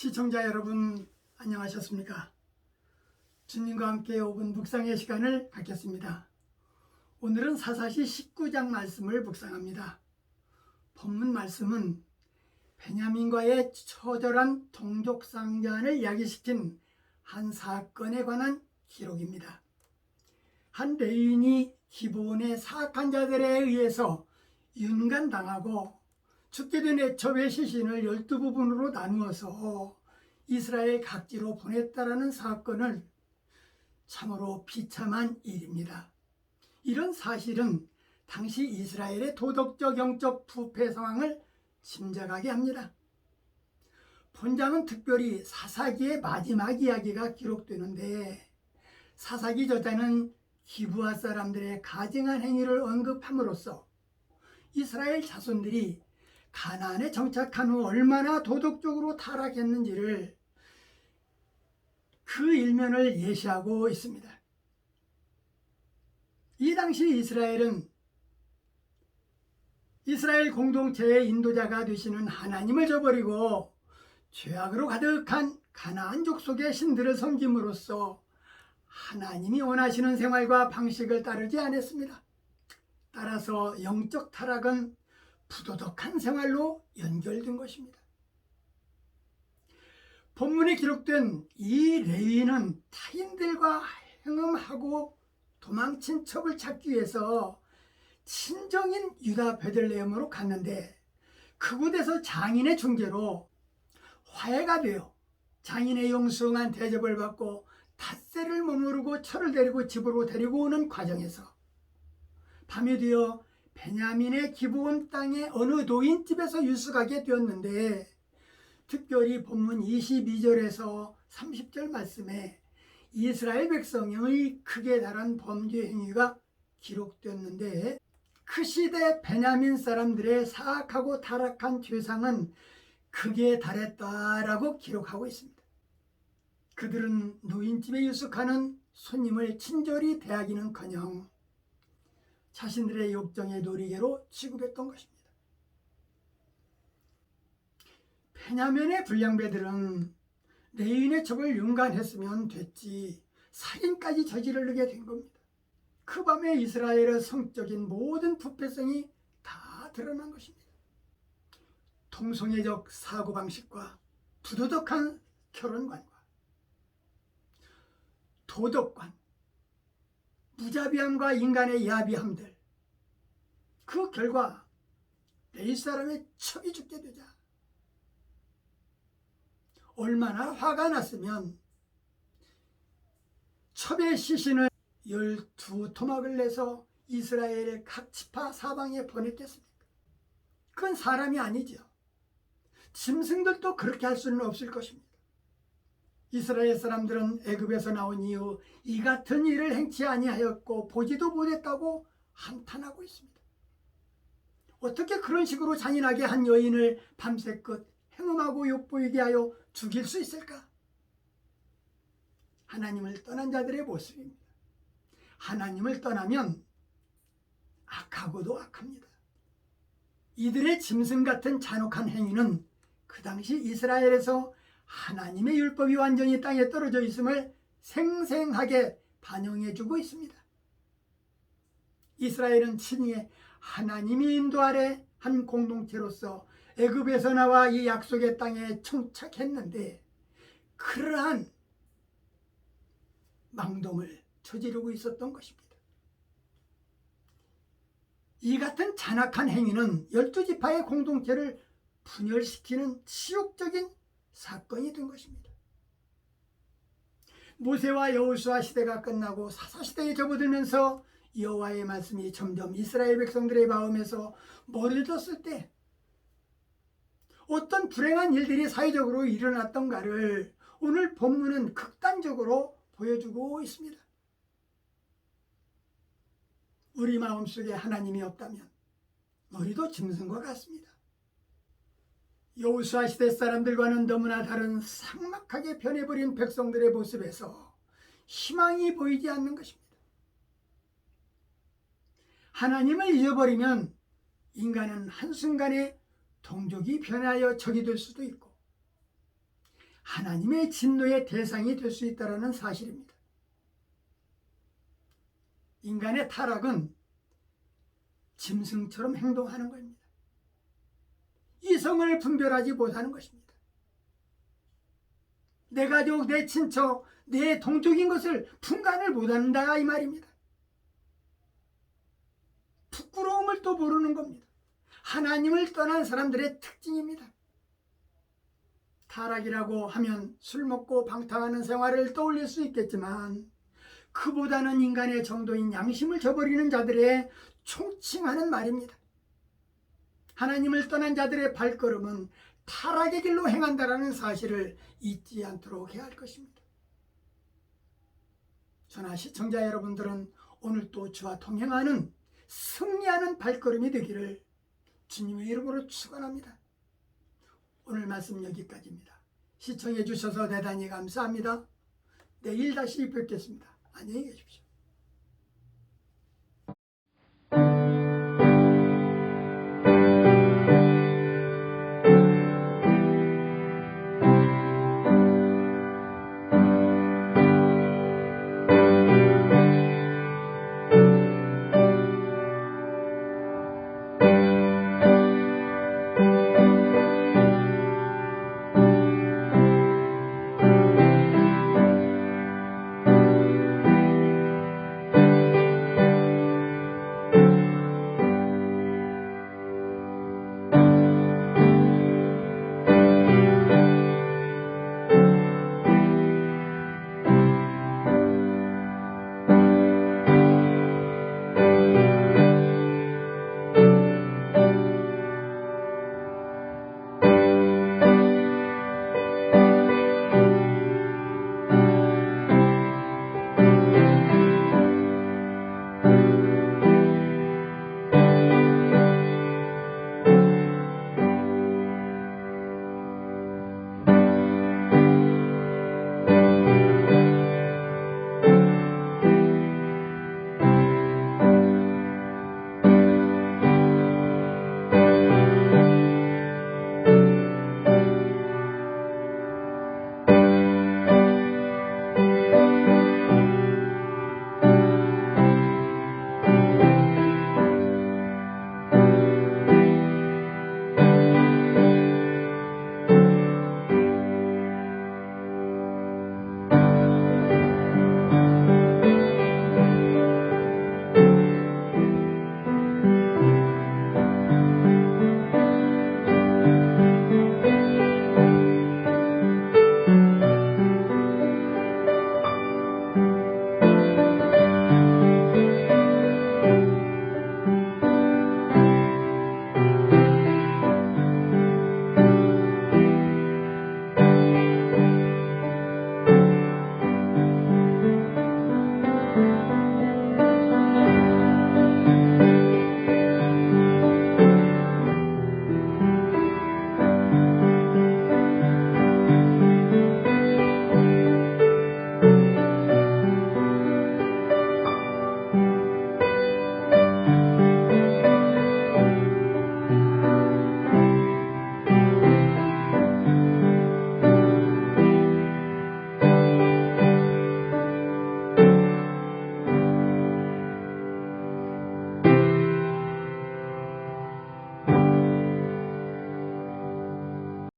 시청자 여러분 안녕하셨습니까? 주님과 함께 5분 묵상의 시간을 갖겠습니다. 오늘은 사사시 19장 말씀을 묵상합니다. 본문 말씀은 베냐민과의 처절한 동족상잔을 이야기시킨 한 사건에 관한 기록입니다. 한 레위인이 기브온의 사악한 자들에 의해서 윤간당하고 죽게 된 애첩의 시신을 12부분으로 나누어서 이스라엘 각지로 보냈다라는 사건을 참으로 비참한 일입니다. 이런 사실은 당시 이스라엘의 도덕적 영적 부패 상황을 짐작하게 합니다. 본장은 특별히 사사기의 마지막 이야기가 기록되는데 사사기 저자는 기브아 사람들의 가증한 행위를 언급함으로써 이스라엘 자손들이 가나안에 정착한 후 얼마나 도덕적으로 타락했는지를 그 일면을 예시하고 있습니다. 이 당시 이스라엘은 이스라엘 공동체의 인도자가 되시는 하나님을 저버리고 죄악으로 가득한 가나안 족속의 신들을 섬김으로써 하나님이 원하시는 생활과 방식을 따르지 않았습니다. 따라서 영적 타락은 부도덕한 생활로 연결된 것입니다. 본문에 기록된 이 레위인은 타인들과 행음하고 도망친 첩을 찾기 위해서 친정인 유다 베들레헴으로 갔는데 그곳에서 장인의 중재로 화해가 되어 장인의 영숭한 대접을 받고 닷새를 머무르고 철을 데리고 집으로 데리고 오는 과정에서 밤이 되어 베냐민의 기브온 땅의 어느 노인집에서 유숙하게 되었는데 특별히 본문 22절에서 30절 말씀에 이스라엘 백성의 크게 달한 범죄 행위가 기록되었는데 그 시대 베냐민 사람들의 사악하고 타락한 죄상은 크게 달했다라고 기록하고 있습니다. 그들은 노인집에 유숙하는 손님을 친절히 대하기는커녕 자신들의 욕정의 놀이개로 취급했던 것입니다. 베냐민의 불량배들은 레위인의 첩을 윤관했으면 됐지 살인까지 저지르게 된 겁니다. 그 밤에 이스라엘의 성적인 모든 부패성이 다 드러난 것입니다. 동성애적 사고방식과 부도덕한 결혼관과 도덕관, 무자비함과 인간의 야비함들, 그 결과 레위 사람의 첩이 죽게 되자 얼마나 화가 났으면 첩의 시신을 12토막을 내서 이스라엘의 각 지파 사방에 보냈겠습니까? 그건 사람이 아니죠. 짐승들도 그렇게 할 수는 없을 것입니다. 이스라엘 사람들은 애굽에서 나온 이후 이 같은 일을 행치 아니하였고 보지도 못했다고 한탄하고 있습니다. 어떻게 그런 식으로 잔인하게 한 여인을 밤새껏 행음하고 욕보이게 하여 죽일 수 있을까? 하나님을 떠난 자들의 모습입니다. 하나님을 떠나면 악하고도 악합니다. 이들의 짐승 같은 잔혹한 행위는 그 당시 이스라엘에서 하나님의 율법이 완전히 땅에 떨어져 있음을 생생하게 반영해주고 있습니다. 이스라엘은 친히 하나님이 인도 아래 한 공동체로서 애굽에서 나와 이 약속의 땅에 정착했는데 그러한 망동을 저지르고 있었던 것입니다. 이 같은 잔악한 행위는 12지파의 공동체를 분열시키는 치욕적인 사건이 된 것입니다. 모세와 여호수아 시대가 끝나고 사사시대에 접어들면서 여호와의 말씀이 점점 이스라엘 백성들의 마음에서 멀어졌을 때 어떤 불행한 일들이 사회적으로 일어났던가를 오늘 본문은 극단적으로 보여주고 있습니다. 우리 마음속에 하나님이 없다면 우리도 짐승과 같습니다. 여호수아 시대 사람들과는 너무나 다른 삭막하게 변해버린 백성들의 모습에서 희망이 보이지 않는 것입니다. 하나님을 잊어버리면 인간은 한순간에 동족이 변하여 적이 될 수도 있고 하나님의 진노의 대상이 될 수 있다는 사실입니다. 인간의 타락은 짐승처럼 행동하는 겁니다. 이성을 분별하지 못하는 것입니다. 내 가족, 내 친척, 내 동족인 것을 분간을 못한다 이 말입니다. 부끄러움을 또 모르는 겁니다. 하나님을 떠난 사람들의 특징입니다. 타락이라고 하면 술 먹고 방탕하는 생활을 떠올릴 수 있겠지만 그보다는 인간의 정도인 양심을 저버리는 자들의 총칭하는 말입니다. 하나님을 떠난 자들의 발걸음은 타락의 길로 행한다라는 사실을 잊지 않도록 해야 할 것입니다. 저나 시청자 여러분들은 오늘 또 주와 동행하는 승리하는 발걸음이 되기를 주님의 이름으로 축원합니다. 오늘 말씀 여기까지입니다. 시청해 주셔서 대단히 감사합니다. 내일 다시 뵙겠습니다. 안녕히 계십시오.